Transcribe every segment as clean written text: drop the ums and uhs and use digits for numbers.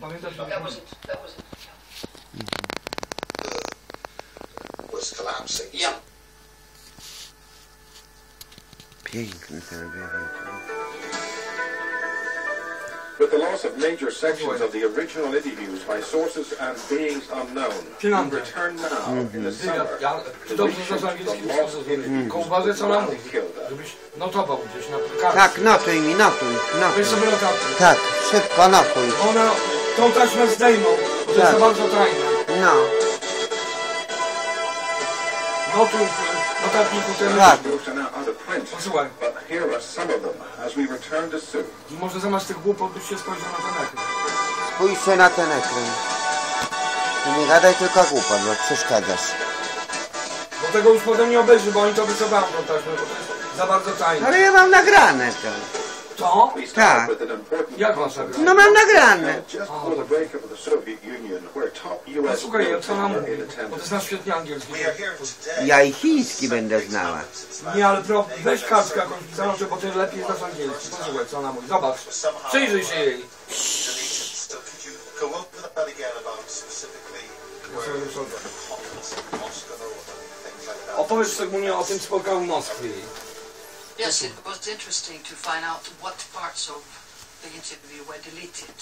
Pamiętasz? That wasn't. Was collapsing. Yeah. Piękny ten objawienie. With the loss of major sections of the original interviews by sources and beings unknown, we return now in the summer Ty dobrze znasz angielski, tylko uważaj co nam mówi, żebyś notował gdzieś na kartce. Tak, notuj mi, notuj. Weź sobie notatkę. Tak, szybko notuj. Ona tą taśmę zdejmą, bo to jest za bardzo tajne. No. Notuj w notatniku ten. Tak. Posłuchaj. But here are some of them as we return to Sue. Może zamiast tych głupot byś się spojrzał na ten ekran. Spójrz się na ten ekran. Nie gadaj tylko głupot, bo przeszkadzasz. Bo tego już potem nie obejrzy, bo oni to wycofają tą taśmę, bo to jest za bardzo tajne. Ale ja mam nagrane to. To? Tak. Jak masz nagrane? No mam nagrane. No słuchaj, co nam mówi? Bo ty znasz świetnie angielski. Ja i chiński będę znała. Nie, ale weź kartkę jakąś zanoszę, bo ty lepiej znasz angielski. Posłuchaj, co ona mówi. Zobacz. Przyjrzyj się jej. Opowiedz szczególnie o tym spotkaniu w Moskwie. Yes, it was interesting to find out what parts of the interview were deleted,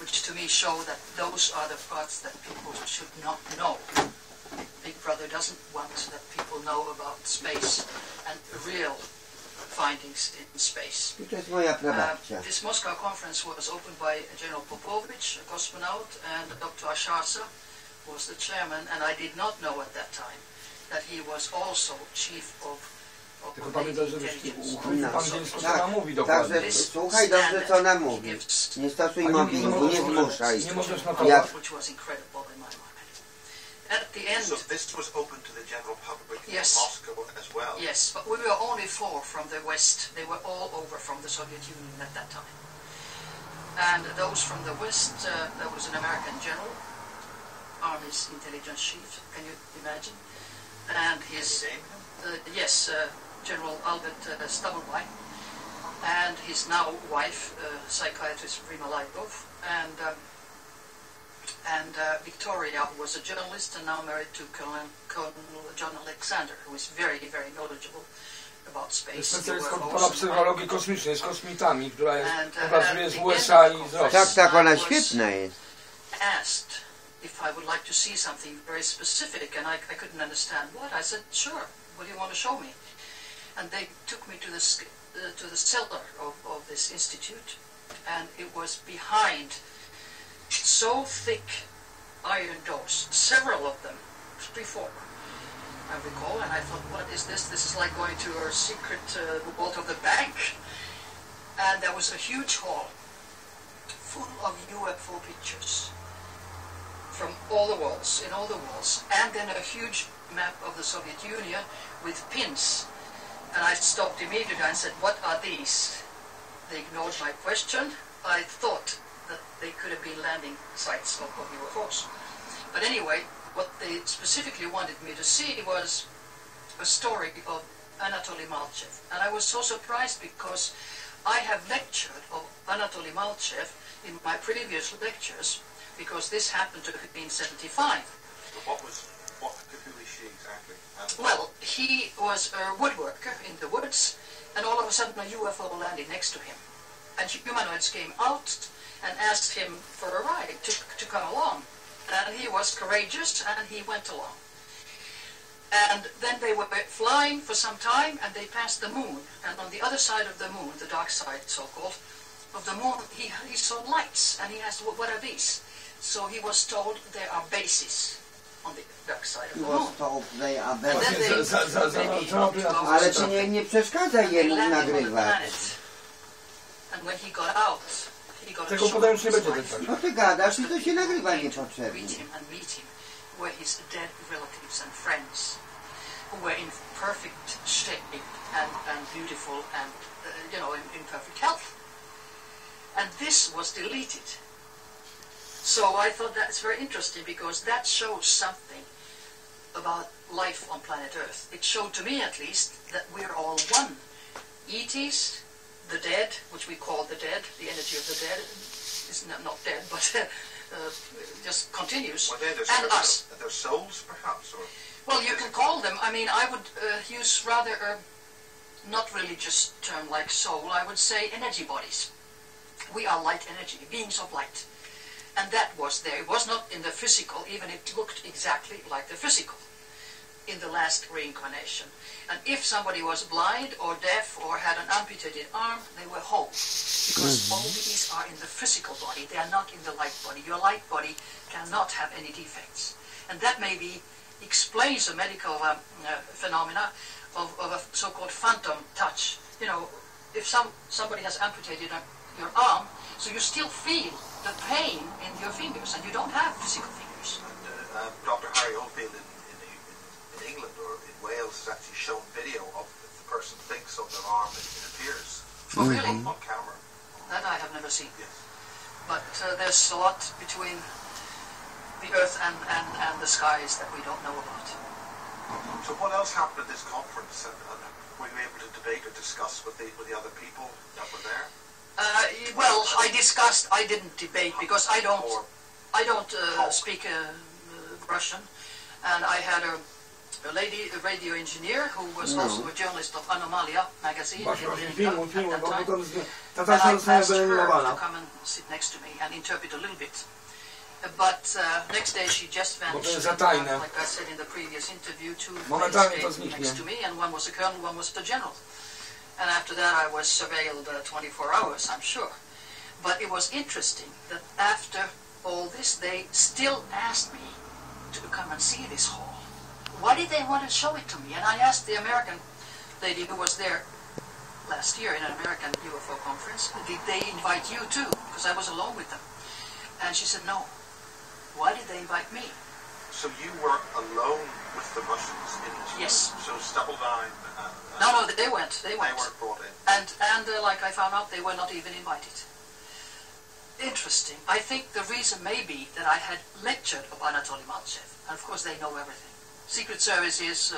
which to me show that those are the parts that people should not know. Big Brother doesn't want that people know about space and real findings in space. To jest moja prababcia. This Moscow conference was opened by General Popovich, a cosmonaut, and Dr. Asharsa was the chairman, and I did not know at that time that he was also chief of Tylko pamiętaj, żebyś uchwycił po angielsku, co ona mówi dokładnie. Także słuchaj dobrze, co ona mówi. Nie stosuj mobbingu, nie zmuszaj. Nie możesz notować. At the end, So this was open to the general public in Yes. Moscow as well. yes, but we were only 4 from the West. They were all over from the Soviet Union at that time. And those from the West, there was an American general, Army's intelligence chief, can you imagine? And his, yes, General Albert Stavelbein, and his now wife, psychiatrist Rima Laipov, and Victoria was a journalist and now married to Colonel John Alexander, who is very, very knowledgeable about space. Specjalistka psychologii kosmicznej z kosmitami, która pracuje z USA i z Rosji. Tak, ona świetna jest. Asked if I would like to see something very specific, and I couldn't understand what. I said, sure, what do you want to show me? And they took me to the cellar of this institute, and it was behind so thick iron doors, several of them, 3, 4, I recall, and I thought, what is this? This is like going to a secret vault of the bank. And there was a huge hall full of UFO pictures from all the walls, in all the walls, and then a huge map of the Soviet Union with pins. And I stopped immediately and said, what are these? They ignored my question. I thought that they could have been landing sites of UFOs. But anyway, what they specifically wanted me to see was a story of Anatoly Malchev. And I was so surprised because I have lectured of Anatoly Malchev in my previous lectures, because this happened to have been 75. But who is she exactly? Well, he was a woodworker in the woods, and all of a sudden a UFO landed next to him. And humanoids came out and asked him for a ride to come along. And he was courageous, and he went along. And then they were flying for some time, and they passed the moon. And on the other side of the moon, the dark side, so-called, of the moon, he saw lights, and he asked, what are these? So he was told there are bases on the dark side of the moon. Ale czy nie przeszkadza jemu nagrywać? And when he got out, he got Tego potem już nie będzie tak. No ty gadasz i to się nagrywa niepotrzebnie. Meet him were his dead relatives and friends who were in perfect shape and beautiful and in perfect health. And this was deleted. So I thought that's very interesting, because that shows something about life on planet Earth. It showed to me, at least, that we're all one. ETs, the dead, which we call the dead, the energy of the dead, is not dead, but just continues, Well, they're and us. Their souls, perhaps, or Well, you can call them. I mean, I would use rather a not religious term like soul. I would say energy bodies. We are light energy, beings of light. And that was there. It was not in the physical, even it looked exactly like the physical in the last reincarnation. And if somebody was blind or deaf or had an amputated arm, they were whole. Because all these are in the physical body. They are not in the light body. Your light body cannot have any defects. And that maybe explains a medical phenomena of a so-called phantom touch. You know, if somebody has amputated your arm, so you still feel the pain in your fingers, and you don't have physical fingers. And, Dr. Harry Oldfield in England or in Wales has actually shown video of if the person thinks of their arm, it appears Oh, really? on camera. That I have never seen. Yes. But there's a lot between the earth and the skies that we don't know about. So what else happened at this conference? And were you able to debate or discuss with the other people that were there? Well, I didn't debate because I don't speak Russian, and I had a radio engineer who was also a journalist of Anomalia magazine at that time. And I asked her to come and sit next to me and interpret a little bit. But next day she just vanished. Like I said in the previous interview, two stayed next to me, and one was a colonel, one was the general. And after that I was surveilled 24 hours, I'm sure. But it was interesting that after all this, they still asked me to come and see this hall. Why did they want to show it to me? And I asked the American lady who was there last year in an American UFO conference, did they invite you too? Because I was alone with them. And she said, no. Why did they invite me? So you were alone with the Russians in it? Yes. So Stapledine... No, they went. They weren't brought in. And like I found out, they were not even invited. Interesting. I think the reason may be that I had lectured of Anatoly Malchev. And of course they know everything. Secret services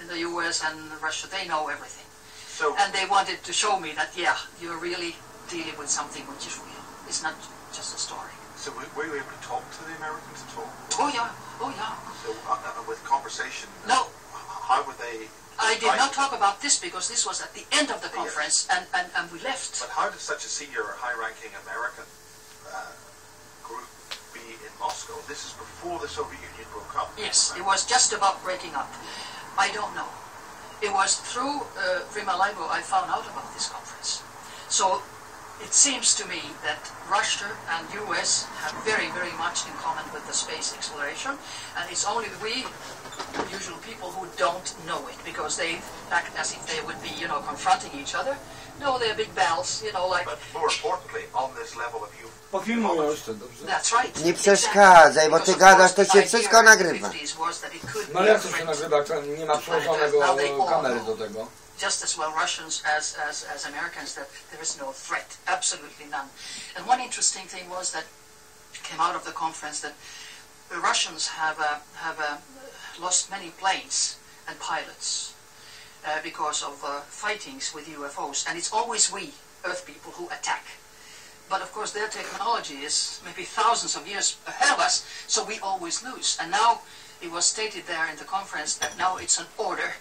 in the US and Russia, they know everything. So, and they wanted to show me that, yeah, you're really dealing with something which is real. It's not just a story. So were you able to talk to the Americans at all? Oh yeah, oh yeah. So with conversation, no. How were they? I did not talk about this because this was at the end of the conference, yes. and we left. But how did such a senior, high-ranking American group be in Moscow? This is before the Soviet Union broke up. Yes, it was just about breaking up. I don't know. It was through Rima Leibo I found out about this conference. So it seems to me that Russia and US have very, very much in common with the space exploration, and it's only we, usual people, who don't know it, because they act as if they would be, confronting each other. No, they're big bells, like... But more importantly, on this level of you... That's right. Nie przeszkadzaj, bo ty gadasz, to się wszystko nagrywa. No jak to się nagrywa, nie ma przełożonego kamery do tego? Just as well Russians as Americans, that there is no threat, absolutely none. And one interesting thing was that came out of the conference that the Russians have lost many planes and pilots because of fightings with UFOs, and it's always we, Earth people, who attack. But of course their technology is maybe thousands of years ahead of us, so we always lose. And now it was stated there in the conference that now it's an order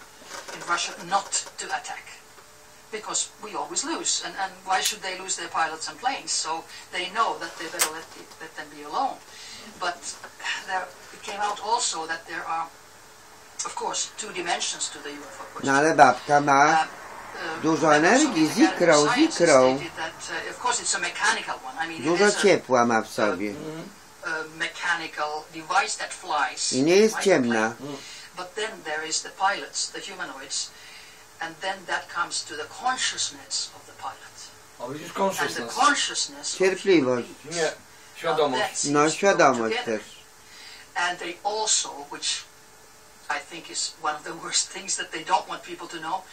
in Russia not to attack, because we always lose, and why should they lose their pilots and planes? So they know that they better let them be alone. But it came out also that there are, of course, two dimensions to the UFO question. No ale babka ma dużo energii, zikrą. Of course it's a mechanical one. I mean, dużo ciepła ma w sobie. A mechanical device that flies. I nie jest ciemna. But then there is the pilots, the humanoids, and then that comes to the consciousness of the pilot. And the consciousness cierpliwość. Nie, świadomość. No, świadomość też. And they also, which I think is one of the worst things that they don't want people to know,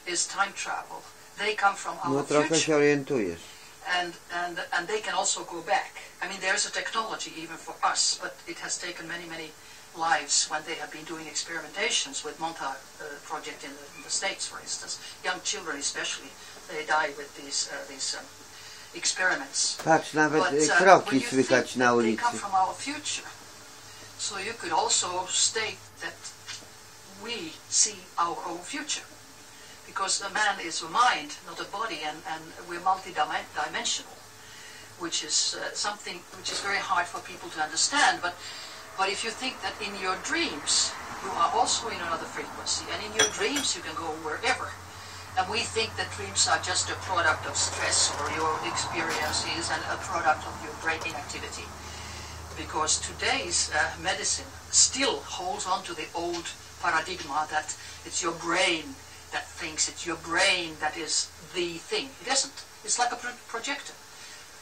is time travel. They come from our future. Trochę się orientujesz. And they can also go back. I mean, there is a technology even for us, but it has taken many, many lives when they have been doing experimentations with Montauk project in the States, for instance. Young children especially, they die with these experiments. Patrz, nawet But kroki when you think słychać that na they ulicy. come from our future, so you could also state that we see our own future. Because a man is a mind, not a body, and we're multi-dimensional, which is something which is very hard for people to understand. But if you think that in your dreams you are also in another frequency, and in your dreams you can go wherever, and we think that dreams are just a product of stress or your experiences and a product of your brain activity, because today's medicine still holds on to the old paradigma that it's your brain that thinks, it's your brain that is the thing. It isn't. It's like a projector.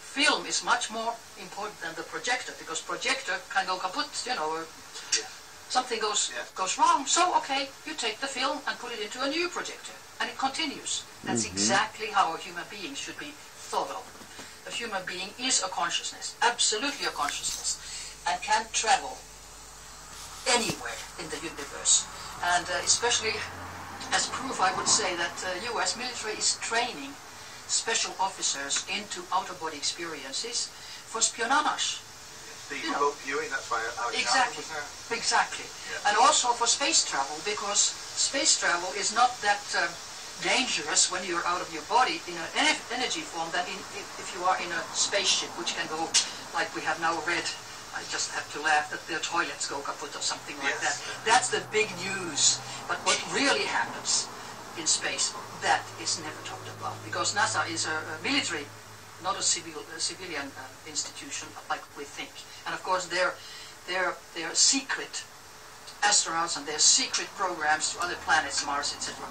Film is much more important than the projector, because projector can go kaput, you know, or something goes wrong. So, okay, you take the film and put it into a new projector, and it continues. That's exactly how a human being should be thought of. A human being is a consciousness, absolutely a consciousness, and can travel anywhere in the universe. And especially as proof, I would say that US military is training special officers into out-of-body experiences for espionage. The remote viewing, that's why Exactly, exactly. Yeah. And also for space travel, because space travel is not that dangerous when you're out of your body in an energy form that if you are in a spaceship, which can go, like we have now read, I just have to laugh that their toilets go kaput or something like that. That's the big news. But what really happens in space, that is never talked about, because NASA is a military, not a civilian institution like we think. And of course their secret astronauts and their secret programs to other planets, Mars, etc.,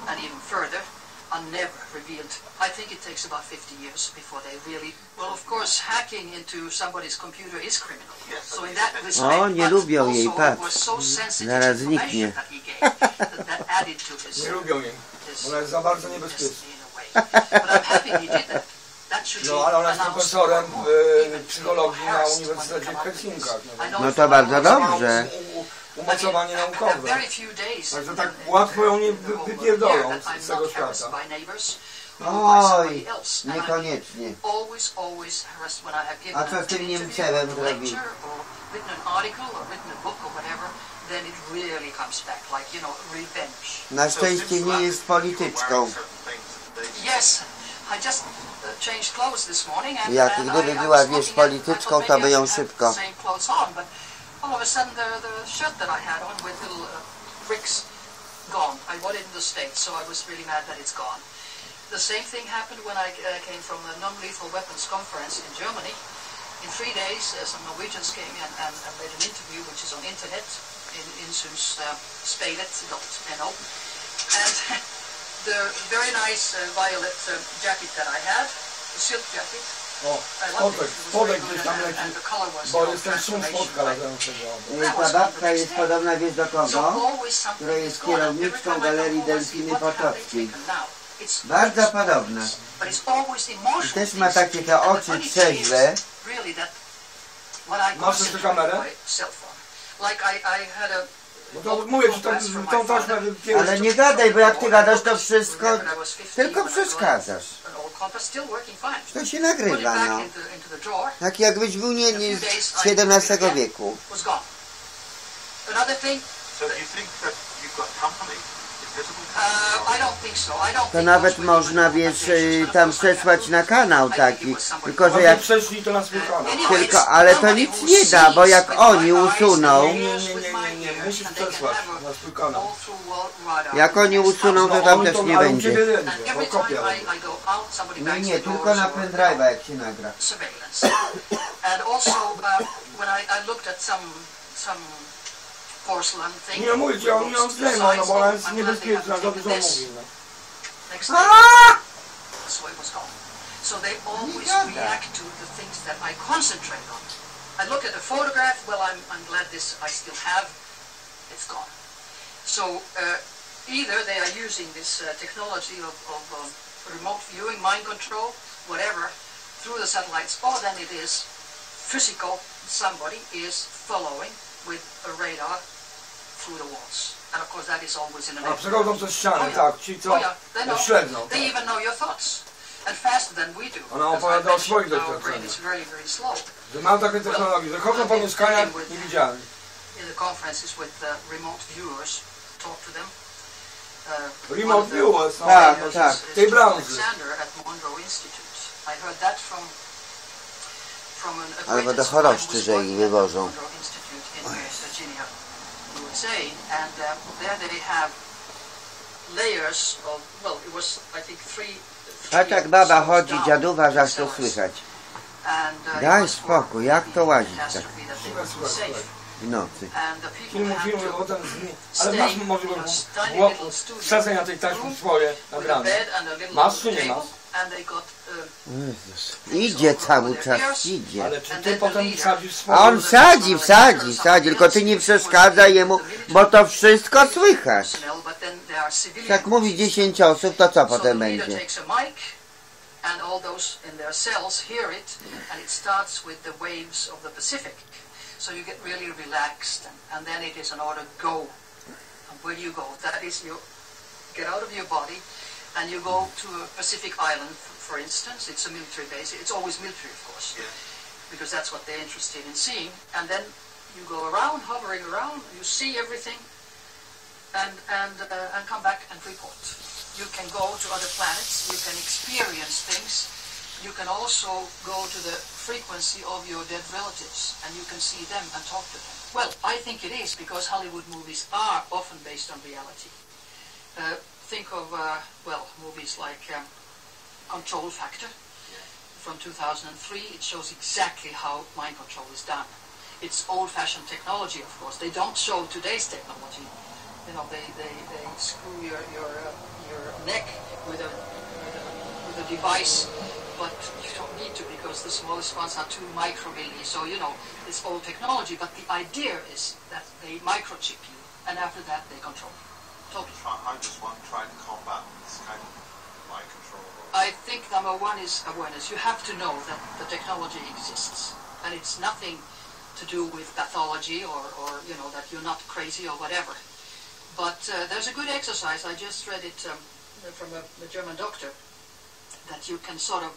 and even further, are never revealed. I think it takes about 50 years before they really... Well, of course, hacking into somebody's computer is criminal. So in that respect, O, nie lubią jej, also patrz. was so sensitive Zaraz information zniknie. that he gave that added to his... Nie lubią jej. Ona jest za bardzo niebezpieczna. But I'm happy he did that. That should No, be ale ona jest announced profesorem even to psychologii na harassed Uniwersytecie w one of the Helsinkach. people. No to bardzo dobrze. Umocowanie naukowe. Very few days Także tak łatwo ją nie wypierdolą z tego świata. Oj, niekoniecznie. A co z tym Niemcewem zrobił? Na szczęście nie jest polityczką. Jak gdyby była, wiesz, polityczką, to by ją szybko. All of a sudden, the shirt that I had on with little bricks gone. I bought it in the States, so I was really mad that it's gone. The same thing happened when I came from the non-lethal weapons conference in Germany. In 3 days, some Norwegians came in and made an interview, which is on internet, in insuspeilet.no. And the very nice violet jacket that I had, the silk jacket, O, spodek gdzieś tam leci, bo jest ten szum spodka latającego. Ta babka jest podobna, wiesz do kogo? Która jest kierowniczką Galerii Delfiny Potockiej. Bardzo podobna. I też ma takie te oczy trzeźwe. Masz jeszcze kamerę? No to mówię, że tą taśmę Ale nie gadaj, bo jak ty gadasz, to wszystko tylko przeszkadzasz. To się nagrywa, no. Tak jakbyś był nie z XVII wieku. To nawet można, wiesz, tam przesłać na kanał taki. Tylko, że jak... przeszli to na swój kanał. Tylko, ale to nic nie da, bo jak oni usuną... Nie, musisz przesłać na swój kanał. Jak oni usuną, to tam też nie będzie. Nie, tylko na pendrive'a jak się nagra. Nie mówię ci, oni ją zdejmą, no bo ona jest niebezpieczna, za dużo mówi. So they always react to the things that I concentrate on. I look at a photograph, well, I'm glad this I still have, it's gone. So either they are using this technology of remote viewing, mind control, whatever, through the satellites, or then it is physical, somebody is following with a radar through the walls. And of course that is always in an A przechodzą przez ścianę, tak, ci co śledzą. They even know your thoughts. And faster than we do. Ona because opowiada I o swoich mentioned our brain doświadczeniach. is very, very slow. Że mam takie technologie, że chodzą po mieszkaniach niewidzialnych. In the conferences with remote viewers, talk to them. Remote viewers, no, Tak, tak. tej branży. Alexander at Monroe Institute. I heard that from an Albo do acquaintance choroszczy, who że was ich working at wywożą. Monroe Institute in West Virginia, he would say, and there they have layers of, well, it was I think three. A tak baba chodzi, dziaduwa, że aż to słychać. Daj spokój, jak to łazić tak w nocy. Filmu, potem ale masz możliwość wsadzenia tej taśmy swoje na bramę. Masz czy nie masz? Jezus. Idzie cały czas, idzie. Ale czy ty potem wsadzisz swoje? A on wsadzi, tylko ty nie przeszkadzaj jemu, bo to wszystko słychać. Jak mówi 10 osób, to co potem będzie? And all those in their cells hear it, and it starts with the waves of the Pacific. So you get really relaxed, and then it is an order, go. And where do you go? That is, you get out of your body, and you go to a Pacific island, for instance. It's a military base. It's always military, of course, because that's what they're interested in seeing. And then you go around, hovering around, you see everything, and come back and report. You can go to other planets, you can experience things, you can also go to the frequency of your dead relatives, and you can see them and talk to them. Well, I think it is, because Hollywood movies are often based on reality. Think of, well, movies like Control Factor from 2003. It shows exactly how mind control is done. It's old-fashioned technology, of course. They don't show today's technology. You know, they screw your neck with a device, but you don't need to, because the smallest ones are 2 micromilli. So you know, it's old technology. But the idea is that they microchip you, and after that they control you. Totally. I just want to try to combat this kind of mind control. I think number one is awareness. You have to know that the technology exists, and it's nothing to do with pathology or you know, that you're not crazy or whatever. But there's a good exercise. I just read it from a German doctor, that you can sort of,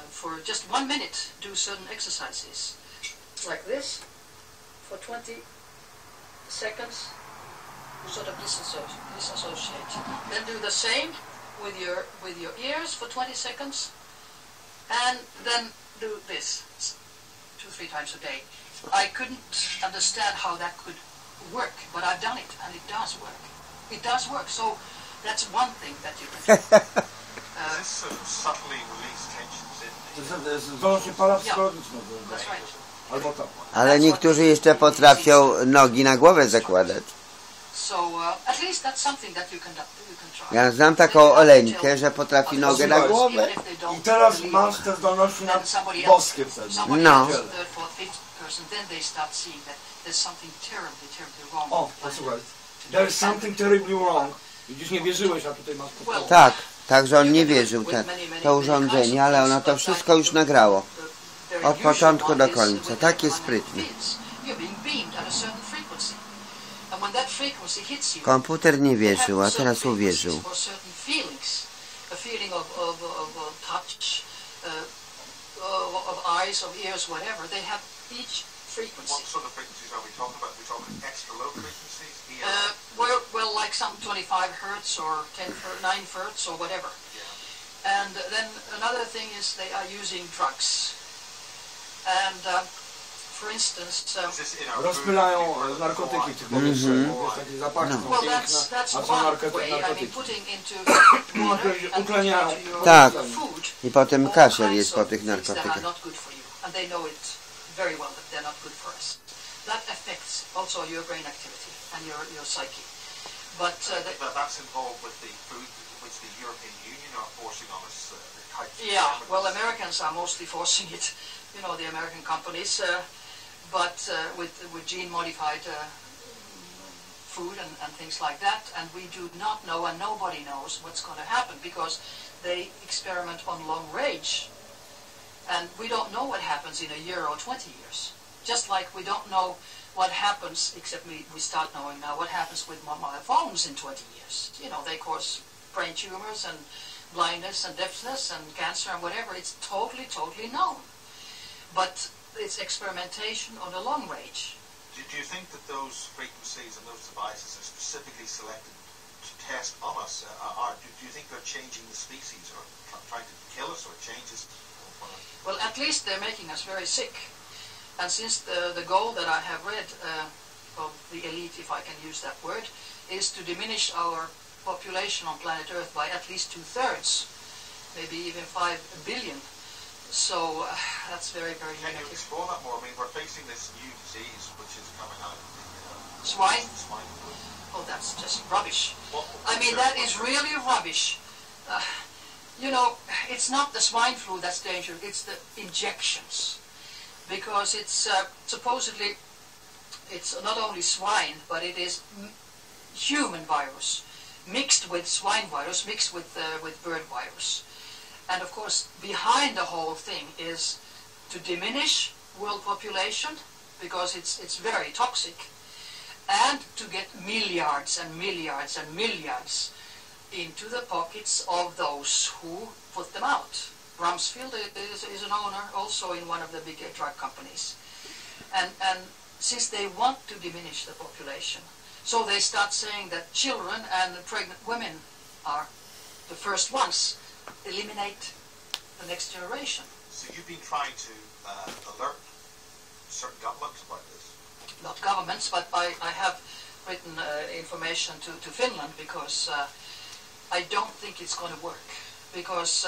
for just 1 minute, do certain exercises. Like this, for 20 seconds, you sort of disassociate. Then do the same with your ears for 20 seconds, and then do this 2-3 times a day. I couldn't understand how that could work, but I've done it, and it does work. It does work. So that's one thing that you can do. This sort of subtly release tensions in To jest zdolność parapsychologiczna. That's right. Albo to. Ale niektórzy jeszcze potrafią nogi na głowę zakładać. So at least that's something that you can try. Ja znam taką Oleńkę, że potrafi nogę na głowę. I teraz masz te zdolności na boskie wtedy. No. Then they start seeing that there's something terribly wrong. O, posłuchaj. There is something terribly wrong. Widzisz, nie wierzyłeś, a tutaj masz podpowiedź. Tak, także on nie wierzył to urządzenie, ale ono to wszystko już nagrało. Od początku do końca. Takie sprytne. Komputer nie wierzył, a teraz uwierzył. What sort of frequencies are we talking about? We're talking extra low frequencies? Well, like some 25 hertz or 9 hertz or whatever. Yeah. And then another thing is they are using drugs. And for instance, rozpylają narkotyki typowe. Takie zapachy są well, piękne, that's a są one narkotyki. way. I mean, putting into water and Utleniają. into your Tak. food. I potem kaszel jest po tych narkotykach. And they know it very well that they're not good for us. That affects also your brain activity and your psyche. But that's involved with the food which the European Union are forcing on us. The types of yeah, well, Americans are mostly forcing it. You know, the American companies, but with gene-modified food and things like that. And we do not know, and nobody knows what's going to happen, because they experiment on long range. And we don't know what happens in a year or 20 years. Just like we don't know what happens, except we start knowing now what happens with mobile phones in 20 years. You know, they cause brain tumors and blindness and deafness and cancer and whatever, it's totally, totally known. But it's experimentation on a long range. Do you think that those frequencies and those devices are specifically selected to test on us? Or do you think they're changing the species or trying to kill us or change us? Well, at least they're making us very sick. And since the goal that I have read of the elite, if I can use that word, is to diminish our population on planet Earth by at least 2/3, maybe even 5 billion. So that's very, very negative. Can you explore that more? I mean, we're facing this new disease which is coming out of the swine flu. Oh, that's just rubbish. I mean, that is really rubbish. You know, it's not the swine flu that's dangerous, it's the injections. Because it's supposedly, it's not only swine, but it is human virus mixed with swine virus, mixed with bird virus. And of course, behind the whole thing is to diminish world population, because it's very toxic, and to get milliards and milliards and milliards into the pockets of those who put them out. Rumsfeld is an owner also in one of the big drug companies. And since they want to diminish the population, so they start saying that children and pregnant women are the first ones. Eliminate the next generation. So you've been trying to alert certain governments about this? Not governments, but I have written information to Finland, because I don't think it's going to work. Because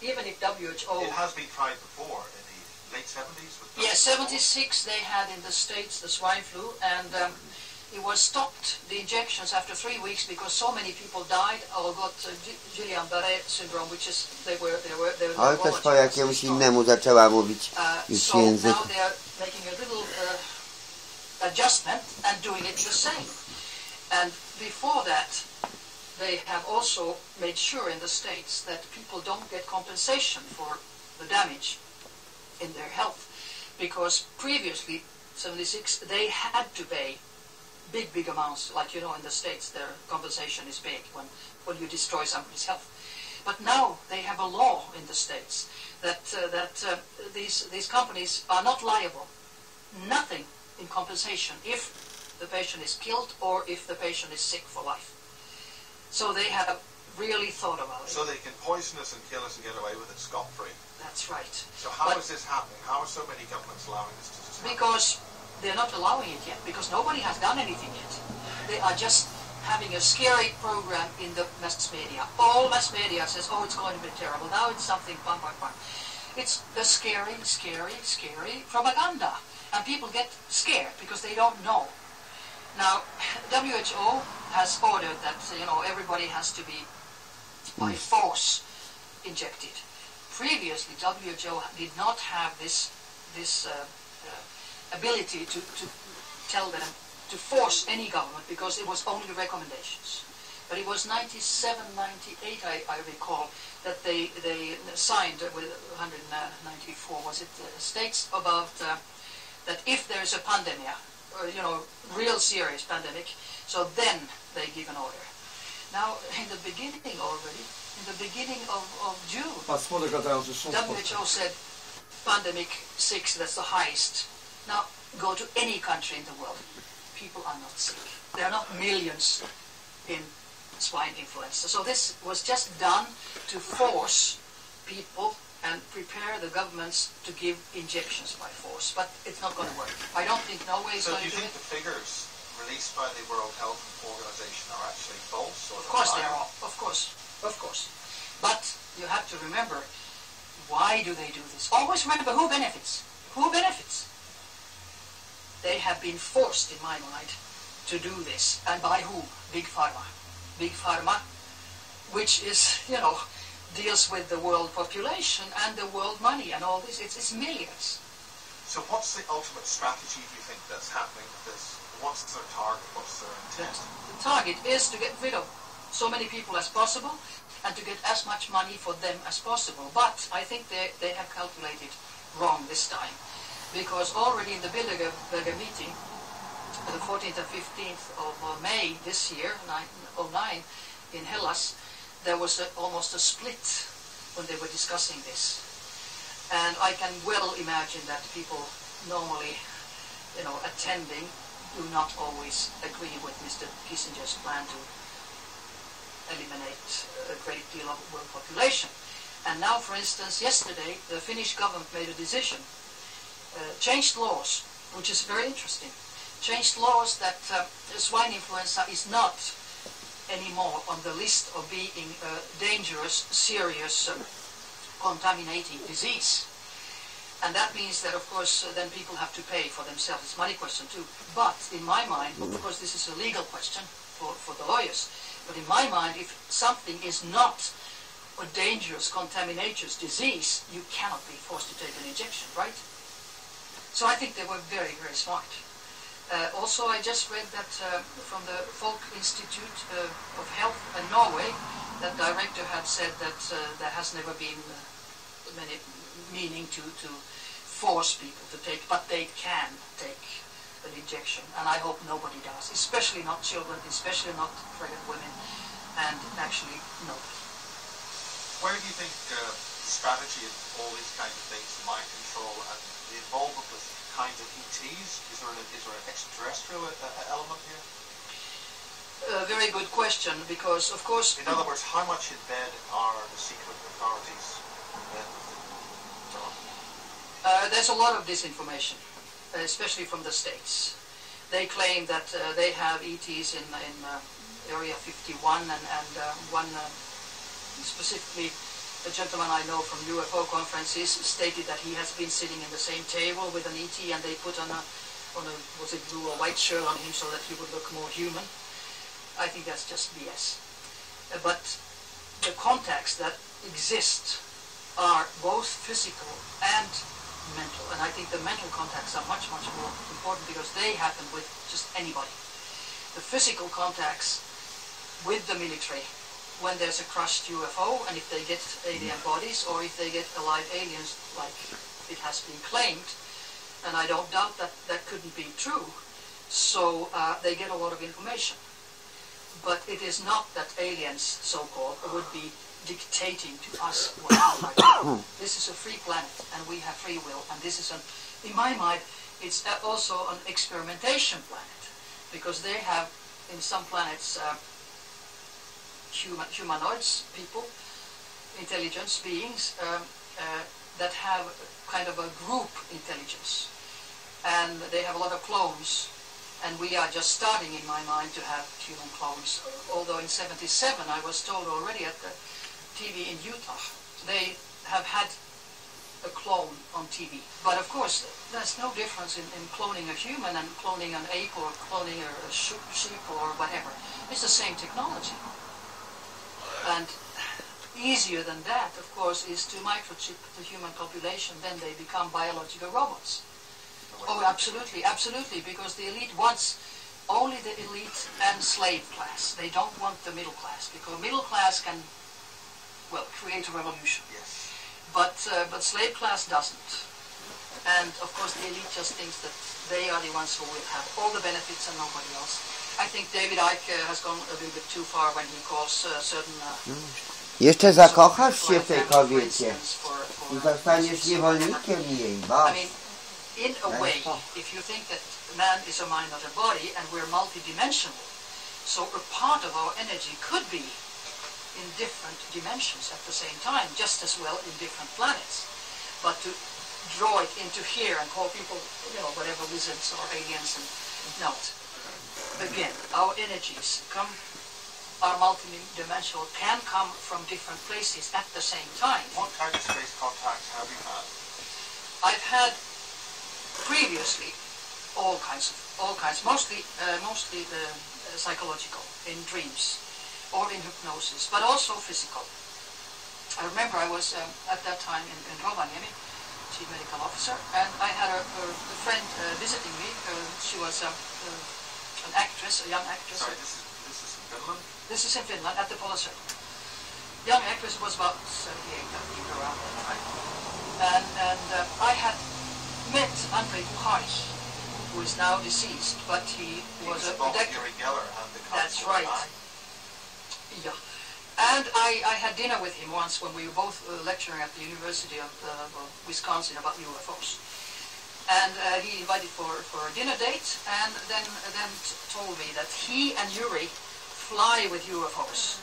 even if WHO... It has been tried before in the late 70s? Yeah, 76 they had in the States the swine flu, and it was stopped, the injections, after 3 weeks, because so many people died or got Guillain-Barré syndrome, which is they were Ale też po jakiemuś innemu zaczęła mówić już so język. now they are making a little adjustment and doing it the same. And before that, they have also made sure in the States that people don't get compensation for the damage in their health, because previously, 76, they had to pay big amounts, like, you know, in the States their compensation is big when you destroy somebody's health. But now they have a law in the States that these companies are not liable, nothing in compensation, if the patient is killed or if the patient is sick for life. So they have really thought about it. So they can poison us and kill us and get away with it scot-free. That's right. So how is this happening? How are so many governments allowing this to happen? Because they're not allowing it yet, because nobody has done anything yet. They are just having a scary program in the mass media. All mass media says, oh, it's going to be terrible. Now it's something fun. It's the scary propaganda. And people get scared because they don't know. Now, WHO has ordered that, you know, everybody has to be by force injected. Previously, WHO did not have this ability to tell them to force any government, because it was only recommendations. But it was 97, 98, I recall, that they signed with 194, was it, states about that if there is a pandemic, or, you know, real serious pandemic, so then they give an order. Now, in the beginning already, in the beginning of June, WHO said pandemic 6, that's the highest. Now, go to any country in the world. People are not sick. There are not millions in swine influenza. So this was just done to force people and prepare the governments to give injections by force. But it's not going to work. I don't think Norway is going to do it. So do you think the figures released by the World Health Organization are actually false? Of course they are. Of course. But you have to remember, why do they do this? Always remember who benefits. Who benefits? They have been forced, in my mind, to do this. And by who? Big Pharma. Big Pharma, which is, you know, deals with the world population and the world money and all this. It's millions. So what's the ultimate strategy, do you think, that's happening with this? What's their target? What's their intent? The target is to get rid of so many people as possible and to get as much money for them as possible. But I think they have calculated wrong this time. Because already in the Bilderberg meeting, the 14th and 15th of May this year, 2009, in Hellas, there was almost a split when they were discussing this. And I can well imagine that people normally, attending do not always agree with Mr. Kissinger's plan to eliminate a great deal of world population. And now, for instance, yesterday the Finnish government made a decision, changed laws, which is very interesting, changed laws that swine influenza is not anymore on the list of being a dangerous, serious, contaminating disease. And that means that, of course, then people have to pay for themselves. It's a money question too. But in my mind, of course, this is a legal question for the lawyers. But in my mind, if something is not a dangerous, contaminations disease, you cannot be forced to take an injection, right? So I think they were very, very smart. Also, I just read that from the Folk Institute of Health in Norway, that director had said that there has never been many meaning to force people to take, but they can take an injection, and I hope nobody does, especially not children, especially not pregnant women, and actually nobody. Where do you think the strategy of all these kinds of things, the mind control and the involvement with kinds of ETs, is there an extraterrestrial element here? A very good question, because of course... In other words, how much in bed are the secret authorities? There's a lot of disinformation, especially from the States. They claim that they have ETs in Area 51, and one specifically, a gentleman I know from UFO conferences stated that he has been sitting in the same table with an ET, and they put on a was it blue or white shirt on him so that he would look more human. I think that's just BS. But the contacts that exist are both physical and mental, and I think the mental contacts are much, much more important because they happen with just anybody. The physical contacts with the military, when there's a crushed UFO, and if they get alien bodies, or if they get alive aliens, like it has been claimed, and I don't doubt that that couldn't be true, so they get a lot of information. But it is not that aliens, so-called, would be dictating to us what we like to do. This is a free planet, and we have free will, and this is, in my mind, it's also an experimentation planet, because they have, in some planets, humanoids, people, intelligence beings, that have kind of a group intelligence, and they have a lot of clones, and we are just starting, in my mind, to have human clones. Although in '77 I was told already at the TV in Utah, they have had a clone on TV. But of course, there's no difference in cloning a human and cloning an ape or cloning a sheep or whatever. It's the same technology. And easier than that, of course, is to microchip the human population, then they become biological robots. Oh, absolutely, absolutely, because the elite wants only the elite and slave class. They don't want the middle class, because middle class can, well, create a revolution. Yes. But slave class doesn't. And of course the elite just thinks that they are the ones who will have all the benefits and nobody else. I think David Icke has gone a little bit too far when he calls certain... Jeszcze zakochasz się w tej kobiecie i zostaniesz niewolnikiem jej, bo... I mean, in a way, if you think that man is a mind, not a body, and we're multidimensional, so a part of our energy could be in different dimensions at the same time, just as well in different planets. But to draw it into here and call people, whatever, wizards or aliens, and no. Again, our energies are multidimensional, can come from different places at the same time. What kind of space contacts have you had? I've had previously all kinds, mostly psychological, in dreams or in hypnosis, but also physical. I remember I was at that time in Rovaniemi, chief medical officer, and I had a friend visiting me. She was an actress, a young actress. Sorry, this is in Finland? This is in Finland, at the Polar Circle. Young actress, was about 78, I think, around that time. And I had met Andrei Buhari, who is now deceased, but he was a... Geller and the That's right. Yeah. And I had dinner with him once when we were both lecturing at the University of Wisconsin about UFOs. And he invited for a dinner date, and then told me that he and Yuri fly with UFOs.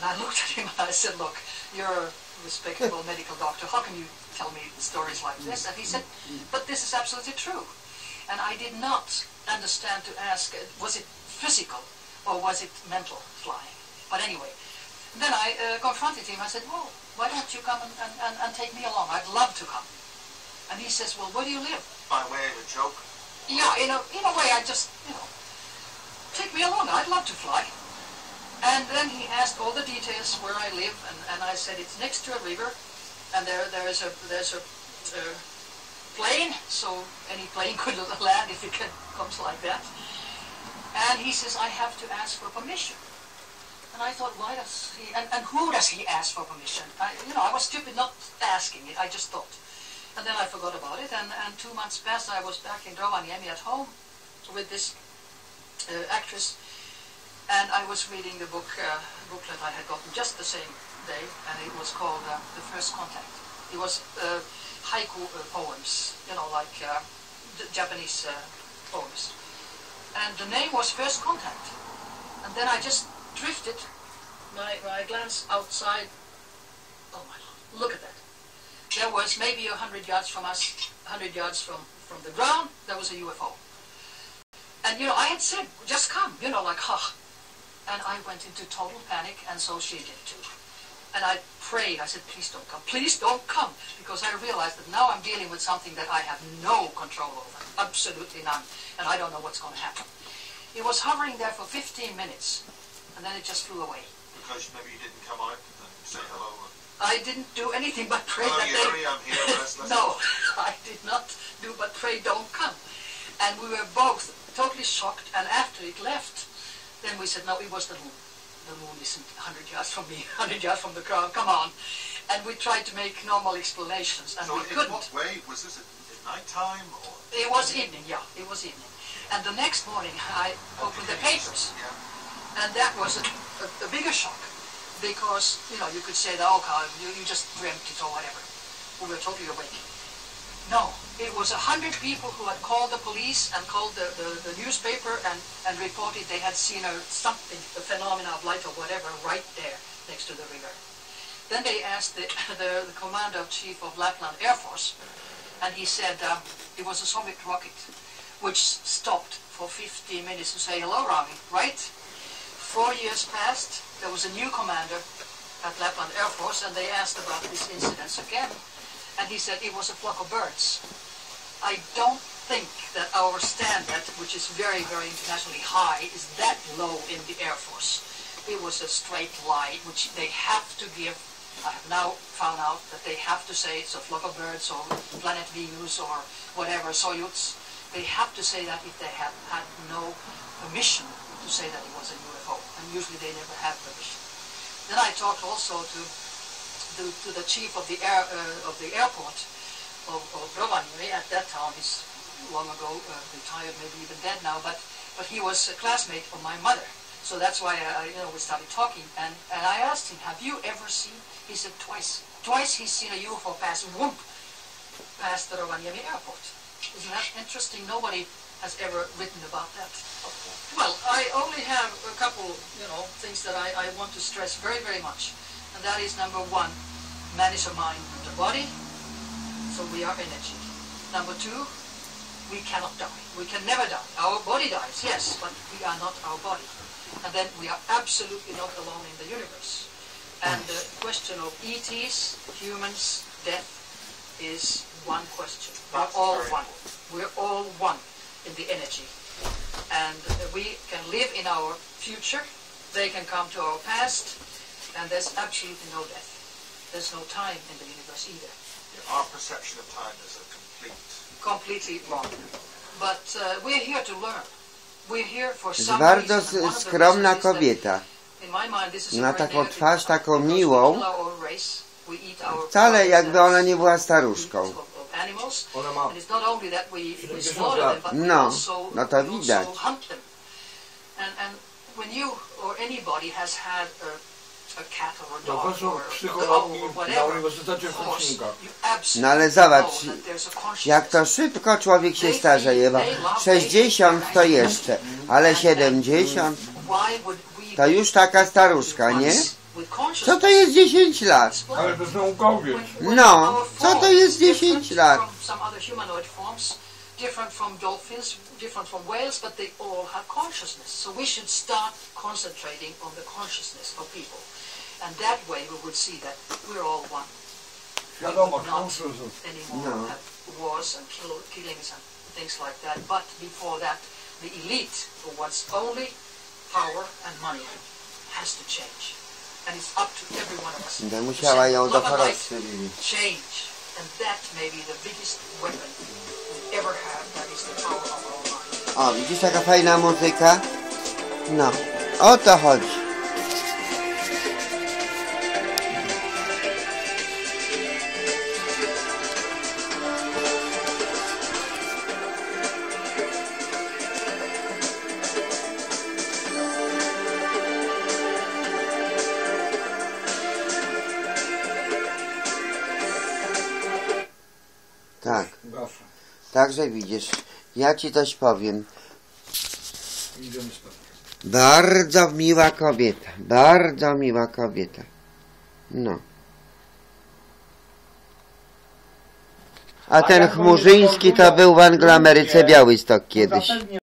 And I looked at him and I said, look, you're a respectable medical doctor, how can you tell me stories like this? And he said, but this is absolutely true. And I did not understand to ask, was it physical or was it mental flying? But anyway, then I confronted him. I said, well, why don't you come and take me along? I'd love to come. And he says, well, where do you live? By way of a joke? Yeah, in a way, I just, take me along. I'd love to fly. And then he asked all the details where I live, and I said it's next to a river, and there's a plane, so any plane could land if it comes like that. And he says, I have to ask for permission. And I thought, why does he, and who does he ask for permission? I was stupid not asking it, I just thought. And then I forgot about it, and 2 months passed, I was back in Rovaniemi at home with this actress, and I was reading the booklet I had gotten just the same day, and it was called The First Contact. It was haiku poems, like Japanese poems. And the name was First Contact. And then I just drifted my glance outside. Oh my Lord, look at that. There was maybe 100 yards from us, 100 yards from the ground, there was a UFO. And, I had said, just come, like, ha. And I went into total panic, and so she did too. And I prayed, I said, please don't come, because I realized that now I'm dealing with something that I have no control over, absolutely none, and I don't know what's going to happen. It was hovering there for 15 minutes, and then it just flew away. Because maybe you didn't come out and say hello? I didn't do anything but pray that Yuri, I'm here, No, I did not do but pray, don't come. And we were both totally shocked, and after it left, then we said, no, it was the moon. The moon isn't 100 yards from me, 100 yards from the ground, come on. And we tried to make normal explanations, and so we couldn't. In what way? Was this at night time? Or? It was evening, yeah, it was evening. And the next morning, I opened the papers, and that was a bigger shock. Because, you could say that, okay, you just dreamt it or whatever. We were totally awake. No, it was 100 people who had called the police and called the newspaper and reported they had seen something, a phenomena of light or whatever, right there next to the river. Then they asked the commander-in-chief of Lapland Air Force, and he said it was a Soviet rocket, which stopped for 15 minutes to say, hello, Rami, right? 4 years passed, there was a new commander at Lapland Air Force, and they asked about this incident again, and he said it was a flock of birds. I don't think that our standard, which is very, very internationally high, is that low in the Air Force. It was a straight lie, which they have to give. I have now found out that they have to say it's a flock of birds or planet Venus or whatever, Soyuz. They have to say that if they have had no permission to say that it was a UFO, and usually they never have permission. Then I talked also to the chief of the airport of Rovaniemi. At that time, he's long ago retired, maybe even dead now, but he was a classmate of my mother. So that's why we started talking, and I asked him, have you ever seen? He said twice. Twice he's seen a UFO pass past the Rovaniemi airport. Isn't that interesting? Nobody has ever written about that. Well, I only have a couple, things that I want to stress very, very much. And that is, number one, man is a mind and a body, so we are energy. Number two, we cannot die. We can never die. Our body dies, yes, but we are not our body. And then we are absolutely not alone in the universe. And the question of ETs, humans, death, is one question. We're all one. We're all one in the energy. And we can live in our future, they can come to our past, and there's absolutely no death. There's no time in the universe either. Our perception of time is completely wrong. But we're here to learn. We're here for Jest some bardzo reason. skromna kobieta. In my mind, this is Ma a very taką negative twarz, one, taką because miłą. we kill our own race, we eat our Wcale jakby ona nie była of staruszką. animals. Ona ma. And it's not only that we slaughter them, but we No, also, no to widać. hunt them. And when you or anybody has had Profesor psychologii na Uniwersytecie w Kończytach. No ale zobacz, jak to szybko człowiek się starzeje, bo 60 to jeszcze, ale 70 to już taka staruszka, nie? Co to jest 10 lat? Ale to jest naukowiec. No, co to jest 10 lat? Different from dolphins, different from whales, but they all have consciousness. So we should start concentrating on the consciousness of people. And that way we would see that we're all one. We would not anymore have wars and killings and things like that. But before that, the elite, who wants only power and money, has to change. And it's up to every one of us Będę to musiała send ją love do and light, choroby. change. And that may be the biggest weapon we ever have. That is the power of our mind. O, widzisz taka fajna muzyka? No, o to chodzi. Tak. Także widzisz, ja ci coś powiem. Bardzo miła kobieta. Bardzo miła kobieta. No. A ten Chmurzyński to był w Angloameryce Białystok kiedyś.